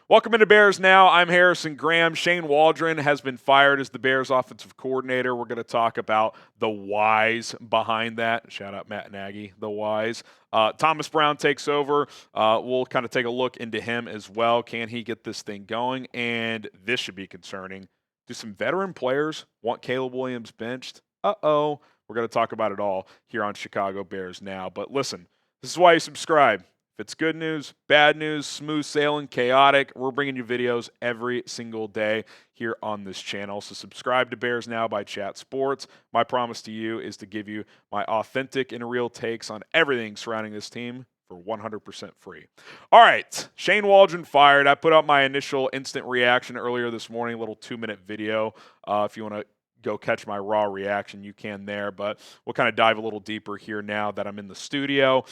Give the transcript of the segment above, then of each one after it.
Welcome into Bears Now. I'm Harrison Graham. Shane Waldron has been fired as the Bears offensive coordinator. We're going to talk about the whys behind that. Shout out Matt Nagy, the whys. Thomas Brown takes over. We'll kind of take a look into him as well. Can he get this thing going? And this should be concerning. Do some veteran players want Caleb Williams benched? Uh-oh. We're going to talk about it all here on Chicago Bears Now. But listen, this is why you subscribe. If it's good news, bad news, smooth sailing, chaotic, we're bringing you videos every single day here on this channel. So subscribe to Bears Now by Chat Sports. My promise to you is to give you my authentic and real takes on everything surrounding this team for 100% free. All right, Shane Waldron fired. I put out my initial instant reaction earlier this morning, a little 2-minute video. If you want to go catch my raw reaction, you can there. But we'll kind of dive a little deeper here now that I'm in the studio.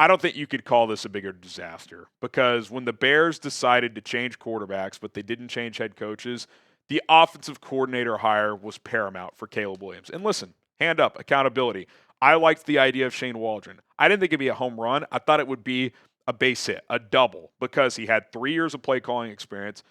I don't think you could call this a bigger disaster because when the Bears decided to change quarterbacks, but they didn't change head coaches, the offensive coordinator hire was paramount for Caleb Williams. And listen, hand up, accountability. I liked the idea of Shane Waldron. I didn't think it'd be a home run. I thought it would be a base hit, a double, because he had 3 years of play calling experience.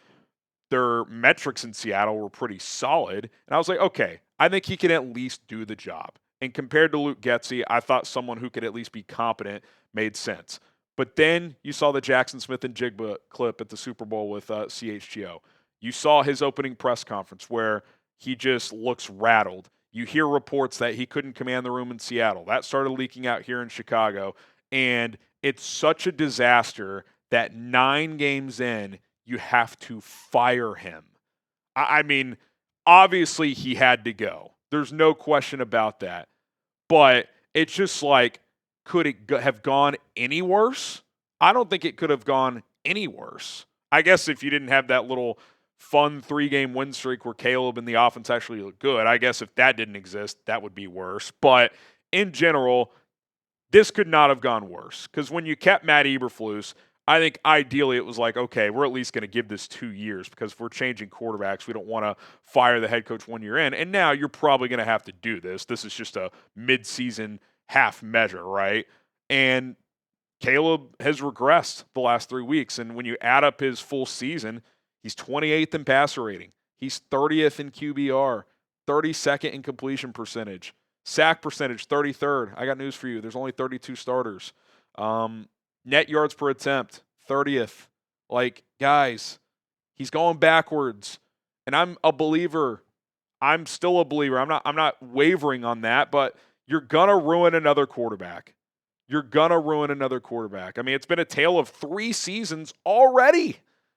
Their metrics in Seattle were pretty solid. And I was like, okay, I think he can at least do the job. And compared to Luke Getsy, I thought someone who could at least be competent made sense. But then you saw the Jackson Smith and Jigba clip at the Super Bowl with CHGO. You saw his opening press conference where he just looks rattled. You hear reports that he couldn't command the room in Seattle. That started leaking out here in Chicago. And it's such a disaster that 9 games in, you have to fire him. I mean, obviously he had to go. There's no question about that. But it's just like, could it have gone any worse? I don't think it could have gone any worse. I guess if you didn't have that little fun 3-game win streak where Caleb and the offense actually looked good, I guess if that didn't exist, that would be worse. But in general, this could not have gone worse. Because when you kept Matt Eberflus, I think ideally it was like, okay, we're at least going to give this 2 years because if we're changing quarterbacks, we don't want to fire the head coach 1 year in. And now you're probably going to have to do this. This is just a mid-season half measure, right? And Caleb has regressed the last 3 weeks. And when you add up his full season, he's 28th in passer rating. He's 30th in QBR, 32nd in completion percentage, sack percentage, 33rd. I got news for you. There's only 32 starters. Net yards per attempt, 30th. Like, guys, he's going backwards. And I'm a believer. I'm still a believer. I'm not wavering on that, but you're going to ruin another quarterback. You're going to ruin another quarterback. I mean, it's been a tale of 3 seasons already.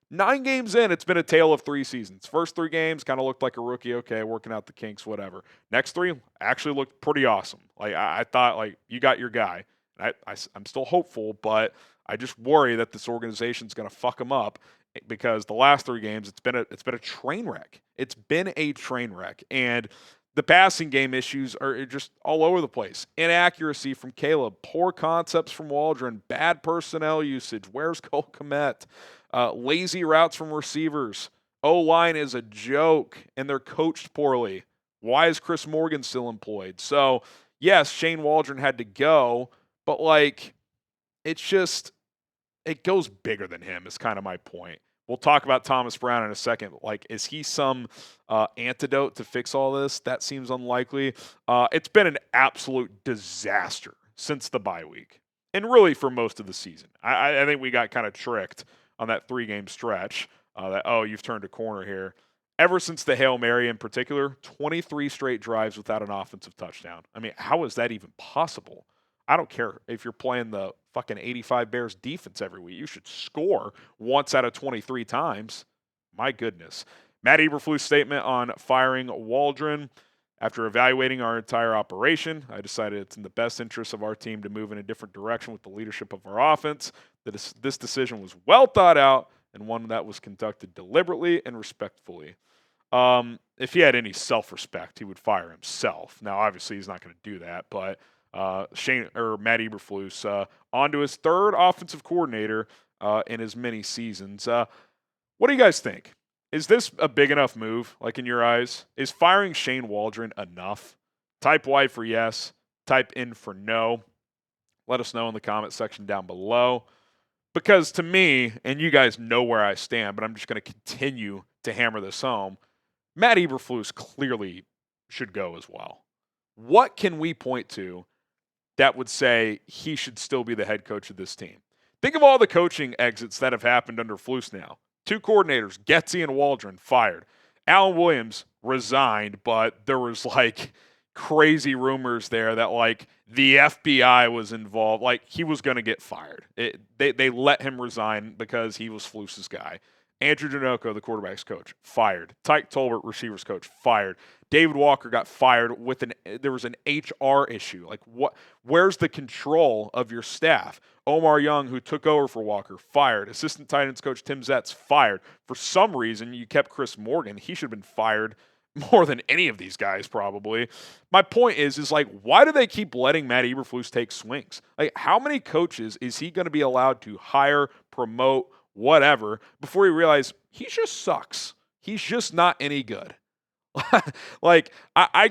9 games in, it's been a tale of 3 seasons. First 3 games kind of looked like a rookie. Okay, working out the kinks, whatever. Next 3 actually looked pretty awesome. Like, I thought, like, you got your guy. I'm still hopeful, but I just worry that this organization is going to fuck them up because the last 3 games it's been a train wreck. It's been a train wreck, and the passing game issues are just all over the place. Inaccuracy from Caleb, poor concepts from Waldron, bad personnel usage. Where's Cole Kmet? Lazy routes from receivers. O-line is a joke, and they're coached poorly. Why is Chris Morgan still employed? So, yes, Shane Waldron had to go. But, like, it's just, it goes bigger than him is kind of my point. We'll talk about Thomas Brown in a second. Like, is he some antidote to fix all this? That seems unlikely. It's been an absolute disaster since the bye week and really for most of the season. I think we got kind of tricked on that 3-game stretch that, oh, you've turned a corner here. Ever since the Hail Mary in particular, 23 straight drives without an offensive touchdown. I mean, how is that even possible? I don't care if you're playing the fucking 85 Bears defense every week. You should score once out of 23 times. My goodness. Matt Eberflus' statement on firing Waldron. After evaluating our entire operation, I decided it's in the best interest of our team to move in a different direction with the leadership of our offense. This decision was well thought out and one that was conducted deliberately and respectfully. If he had any self-respect, he would fire himself. Now, obviously, he's not going to do that, but Matt Eberflus on to his 3rd offensive coordinator in as many seasons. What do you guys think? Is this a big enough move, like in your eyes? Is firing Shane Waldron enough? Type Y for yes. Type in for no. Let us know in the comment section down below. Because to me, and you guys know where I stand, but I'm just going to continue to hammer this home, Matt Eberflus clearly should go as well. What can we point to that would say he should still be the head coach of this team? Think of all the coaching exits that have happened under Flus now. 2 coordinators, Getsy and Waldron, fired. Alan Williams resigned, but there was like crazy rumors there that like the FBI was involved. Like he was going to get fired. They let him resign because he was Flus's guy. Andrew Janocko, the quarterback's coach, fired. Tyke Tolbert, receivers coach, fired. David Walker got fired with there was an HR issue. Like what? Where's the control of your staff? Omar Young, who took over for Walker, fired. Assistant tight ends coach Tim Zetz, fired. For some reason, you kept Chris Morgan. He should have been fired more than any of these guys probably. My point is like, why do they keep letting Matt Eberflus take swings? Like, how many coaches is he going to be allowed to hire, promote, whatever, before he realizes he just sucks? He's just not any good. Like, I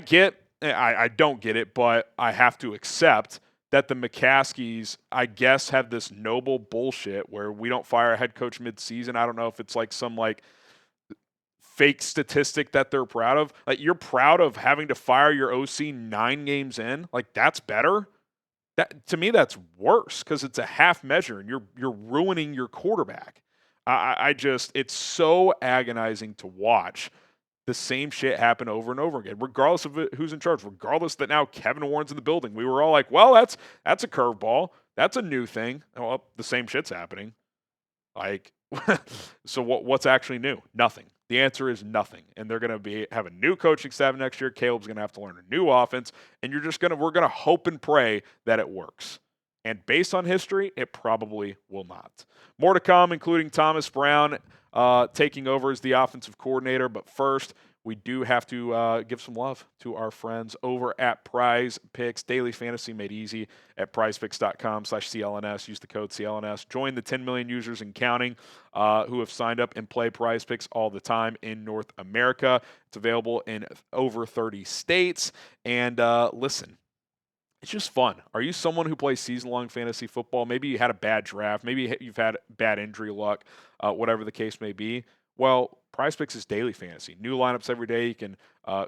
don't get it, but I have to accept that the McCaskies, I guess, have this noble bullshit where we don't fire a head coach mid-season. I don't know if it's like some like fake statistic that they're proud of. Like, you're proud of having to fire your OC 9 games in? Like, that's better? That, to me, that's worse because it's a half measure and you're ruining your quarterback. I just, it's so agonizing to watch the same shit happen over and over again, regardless of who's in charge, regardless that now Kevin Warren's in the building. We were all like, well, that's a curveball. That's a new thing. Well, the same shit's happening. Like, so what's actually new? Nothing. The answer is nothing. And they're going to have a new coaching staff next year. Caleb's going to have to learn a new offense. And we're going to hope and pray that it works. And based on history, it probably will not. More to come, including Thomas Brown taking over as the offensive coordinator. But first, we do have to give some love to our friends over at PrizePicks. Daily fantasy made easy at prizepicks.com/CLNS. Use the code CLNS. Join the 10 million users and counting who have signed up and play PrizePicks all the time in North America. It's available in over 30 states. And listen, it's just fun. Are you someone who plays season-long fantasy football? Maybe you had a bad draft. Maybe you've had bad injury luck, whatever the case may be. Well, PrizePicks is daily fantasy. New lineups every day. You can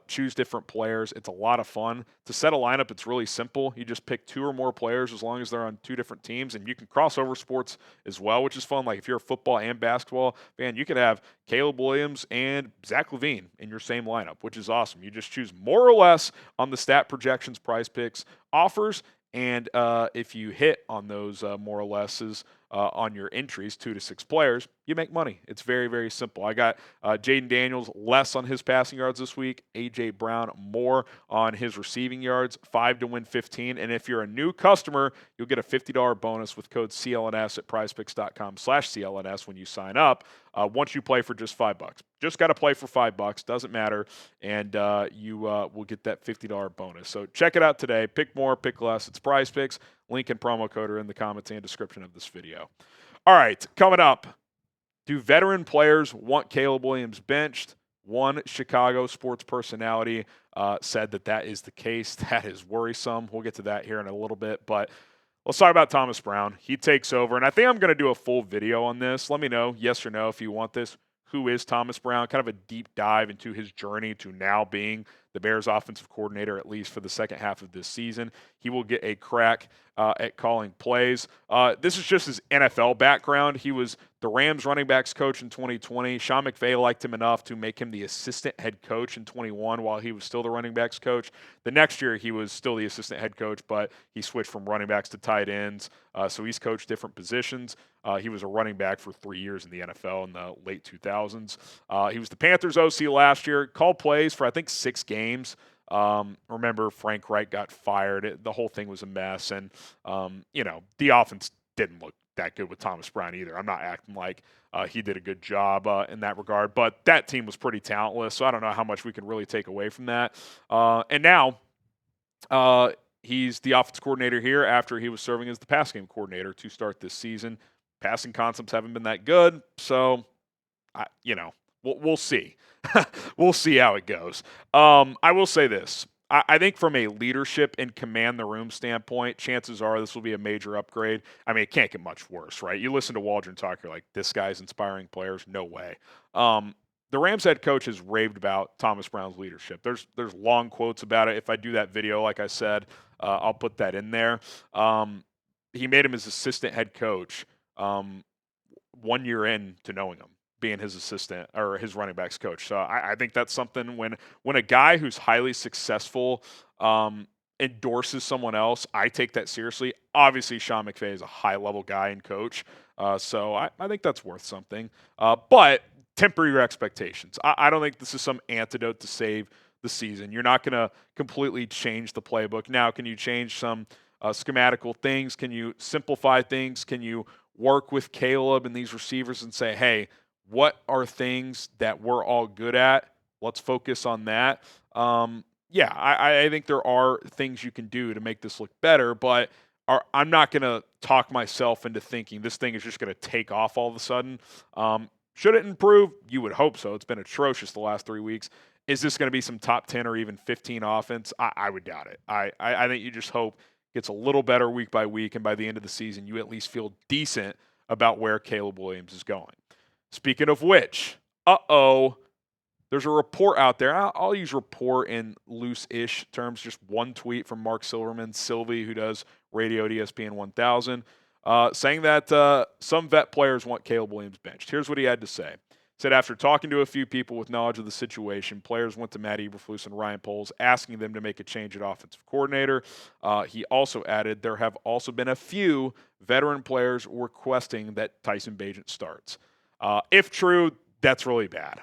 choose different players. It's a lot of fun. To set a lineup, it's really simple. You just pick 2 or more players as long as they're on 2 different teams, and you can cross over sports as well, which is fun. Like if you're a football and basketball fan, you could have Caleb Williams and Zach Levine in your same lineup, which is awesome. You just choose more or less on the stat projections PrizePicks offers, and if you hit on those more or lesses on your entries, 2 to 6 players, you make money. It's very, very simple. I got Jaden Daniels less on his passing yards this week. A.J. Brown more on his receiving yards, 5 to win 15. And if you're a new customer, you'll get a $50 bonus with code CLNS at prizepicks.com/CLNS when you sign up. Once you play for just $5. Just got to play for $5. Doesn't matter. And you will get that $50 bonus. So check it out today. Pick more, pick less. It's PrizePicks. Link and promo code are in the comments and description of this video. All right, coming up. Do veteran players want Caleb Williams benched? One Chicago sports personality said that is the case. That is worrisome. We'll get to that here in a little bit. But let's talk about Thomas Brown. He takes over, and I think I'm going to do a full video on this. Let me know, yes or no, if you want this. Who is Thomas Brown? Kind of a deep dive into his journey to now being the Bears offensive coordinator, at least for the second half of this season. He will get a crack at calling plays. This is just his NFL background. He was the Rams running backs coach in 2020. Sean McVay liked him enough to make him the assistant head coach in 21 while he was still the running backs coach. The next year, he was still the assistant head coach, but he switched from running backs to tight ends. So he's coached different positions. He was a running back for 3 years in the NFL in the late 2000s. He was the Panthers OC last year, called plays for, I think, 6 games. Remember, Frank Reich got fired. The whole thing was a mess. And, the offense didn't look that good with Thomas Brown either. I'm not acting like he did a good job in that regard. But that team was pretty talentless, so I don't know how much we can really take away from that. And now he's the offense coordinator here after he was serving as the pass game coordinator to start this season. Passing concepts haven't been that good, so, we'll see. We'll see how it goes. I will say this. I think from a leadership and command the room standpoint, chances are this will be a major upgrade. I mean, it can't get much worse, right? You listen to Waldron talk, you're like, this guy's inspiring players? No way. The Rams head coach has raved about Thomas Brown's leadership. There's long quotes about it. If I do that video, like I said, I'll put that in there. He made him his assistant head coach 1 year in to knowing him, being his assistant or his running backs coach. So I think that's something when a guy who's highly successful endorses someone else, I take that seriously. Obviously, Sean McVay is a high-level guy and coach, so I think that's worth something. But temper your expectations. I don't think this is some antidote to save the season. You're not going to completely change the playbook. Now, can you change some schematical things? Can you simplify things? Can you work with Caleb and these receivers and say, hey, what are things that we're all good at? Let's focus on that. I think there are things you can do to make this look better, but I'm not going to talk myself into thinking this thing is just going to take off all of a sudden. Should it improve? You would hope so. It's been atrocious the last 3 weeks. Is this going to be some top 10 or even 15 offense? I would doubt it. I think you just hope it gets a little better week by week, and by the end of the season, you at least feel decent about where Caleb Williams is going. Speaking of which, there's a report out there. I'll use report in loose-ish terms, just one tweet from Mark Silverman, Silvy, who does radio at ESPN 1000, saying that some vet players want Caleb Williams benched. Here's what he had to say. He said, after talking to a few people with knowledge of the situation, players went to Matt Eberflus and Ryan Poles asking them to make a change at offensive coordinator. He also added, there have also been a few veteran players requesting that Tyson Bagent starts. If true, that's really bad.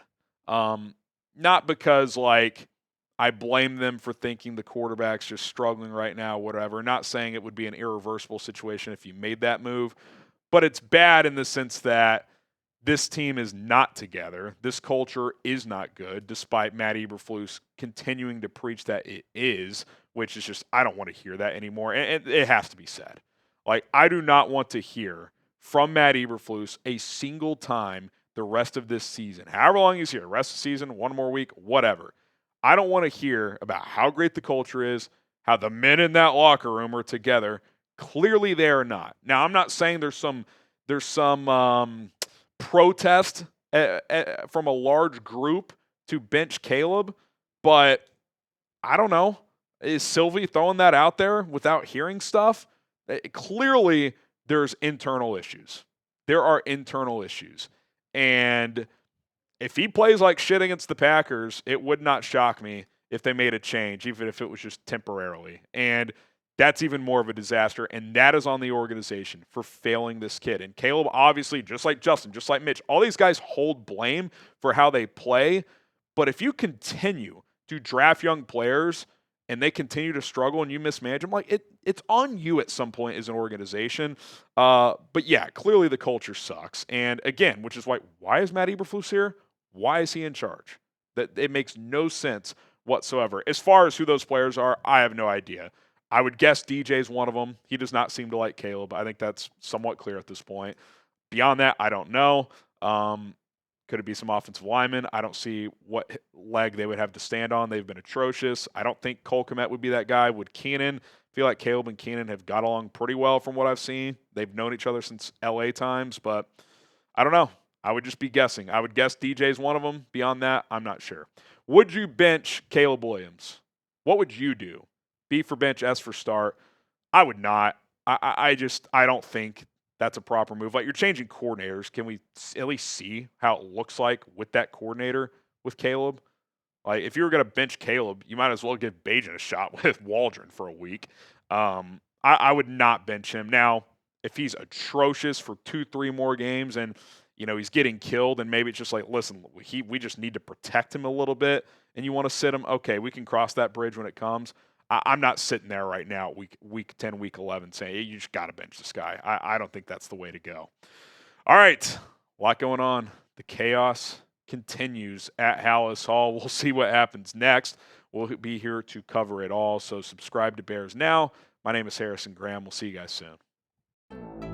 Not because, I blame them for thinking the quarterback's just struggling right now, whatever. Not saying it would be an irreversible situation if you made that move. But it's bad in the sense that this team is not together. This culture is not good, despite Matt Eberflus continuing to preach that it is, which is just, I don't want to hear that anymore. And it has to be said. I do not want to hear from Matt Eberflus a single time the rest of this season, however long he's here, rest of the season, one more week, whatever. I don't want to hear about how great the culture is, how the men in that locker room are together. Clearly they are not. Now, I'm not saying there's some protest from a large group to bench Caleb, but I don't know. Is Silvy throwing that out there without hearing stuff? Clearly, there's internal issues. There are internal issues. And if he plays like shit against the Packers, it would not shock me if they made a change, even if it was just temporarily. And that's even more of a disaster, and that is on the organization for failing this kid. And Caleb, obviously, just like Justin, just like Mitch, all these guys hold blame for how they play. But if you continue to draft young players and they continue to struggle and you mismanage them, it's on you at some point as an organization. But yeah, clearly the culture sucks. And again, which is why is Matt Eberflus here? Why is he in charge? That it makes no sense whatsoever. As far as who those players are, I have no idea. I would guess DJ's one of them. He does not seem to like Caleb. I think that's somewhat clear at this point. Beyond that, I don't know. Could it be some offensive linemen? I don't see what leg they would have to stand on. They've been atrocious. I don't think Cole Kmet would be that guy. Would Keenan? I feel like Caleb and Keenan have got along pretty well from what I've seen. They've known each other since LA times, but I don't know. I would just be guessing. I would guess DJ's one of them. Beyond that, I'm not sure. Would you bench Caleb Williams? What would you do? B for bench, S for start. I would not. I don't think that's a proper move. You're changing coordinators. Can we at least see how it looks like with that coordinator with Caleb? If you were going to bench Caleb, you might as well give Bagent a shot with Waldron for a week. I would not bench him. Now, if he's atrocious for 2-3 more games and he's getting killed, and maybe it's just listen, we just need to protect him a little bit, and you want to sit him, okay, we can cross that bridge when it comes. I'm not sitting there right now, week 10, week 11, saying, hey, you just got to bench this guy. I don't think that's the way to go. All right, a lot going on. The chaos continues at Hallis Hall. We'll see what happens next. We'll be here to cover it all, so subscribe to Bears Now. My name is Harrison Graham. We'll see you guys soon.